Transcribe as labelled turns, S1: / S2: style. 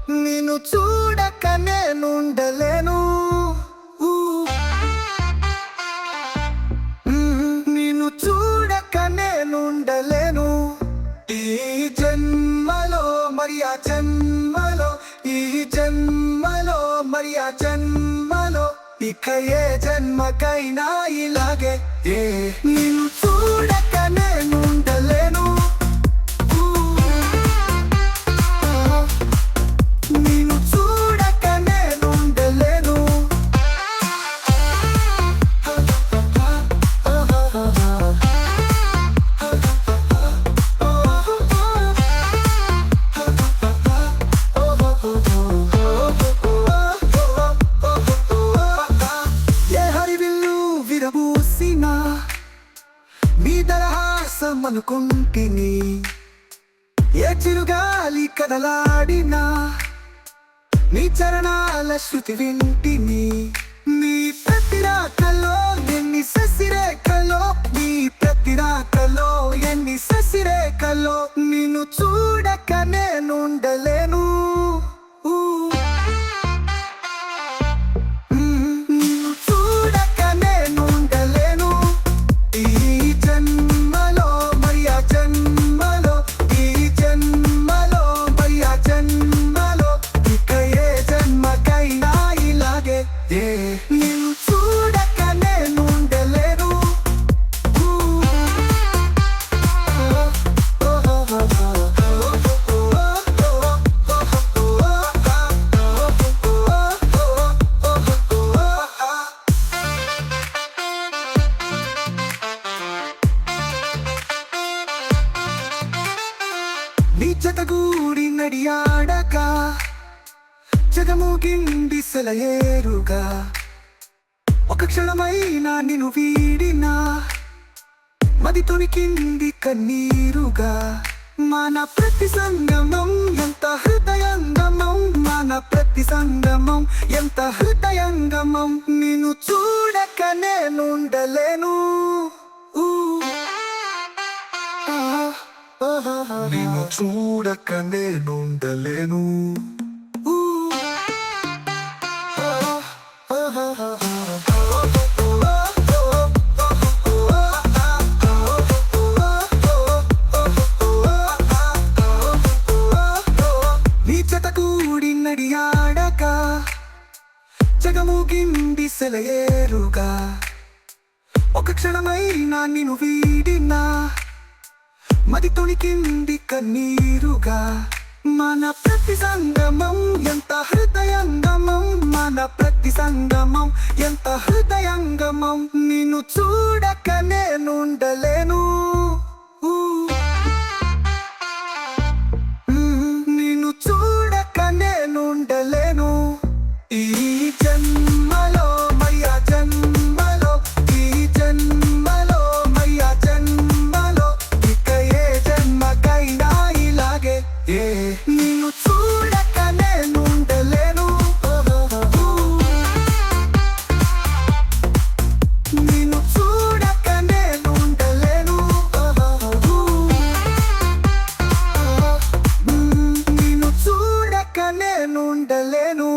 S1: నిన్ను చూడక నేనుండలేను. నిన్ను చూడక నేనుండలేను. ఈ జన్మలో మరి ఆ జన్మలో, ఈ జన్మలో మరి ఆ జన్మలో, ఇక ఏ జన్మకైనా ఇలాగే. నిన్ను చూడక నేనుండలేను. నిన్ను చూడక నేనుండలేను. ఏ హరివిల్లు విరబూసినా మీ దరహాసమనుకుంటిని, ఏ చిరుగాలి కదలాడినా నీ చరణాల శృతి వింటిని. నీ ప్రతి రాకలో ఎన్ని శశిరేఖలో, నీ ప్రతి రాకలో ఎన్ని శశిరేఖలో, నిన్ను చూడక నేనుండలేను. నిన్ను చూడక నేనుండలేను. ఈ జన్మలో మరి ఆ జన్మలో, ఈ జన్మలో మరి ఆ జన్మలో, ఇక ఏ జన్మకైనా ఇలాగే. నిన్ను చూడక నేనుండలేను. నీ జతగూడి నడియాడక జగముగింది సెలయేరుగా, ఒక క్షణమైనా నిన్ను వీడినా మది తొణికింది కన్నీరుగా. మన ప్రతి సంగమం ఎంత హృదయంగమం, మన ప్రతి సంగమం ఎంత హృదయంగమం. నిన్ను చూడక నేనుండలేను. నిన్ను చూడక నేనుండలేను. నీ జతగూడి నడియాడక జగముగింది సెలయేరుగా, ఒక క్షణమైనా నిన్ను వీడినా మది తొణికింది కన్నీరుగా. మన ప్రతి సంగమం ఎంత హృదయంగమం, మన ప్రతి సంగమం ఎంత హృదయంగమం. నిన్ను చూడక నేనుండలేను. నిన్ను చూడక నేనుండలేను. ఈ జన్మలో మరి ఆ జన్మలో, ఈ జన్మలో మరి ఆ జన్మలో, ఇక ఏ జన్మకైనా ఇలాగే. నిన్ను చూడక నేనుండలేను. నిన్ను చూడక నేనుండలేను. నిన్ను చూడక నేనుండలేను.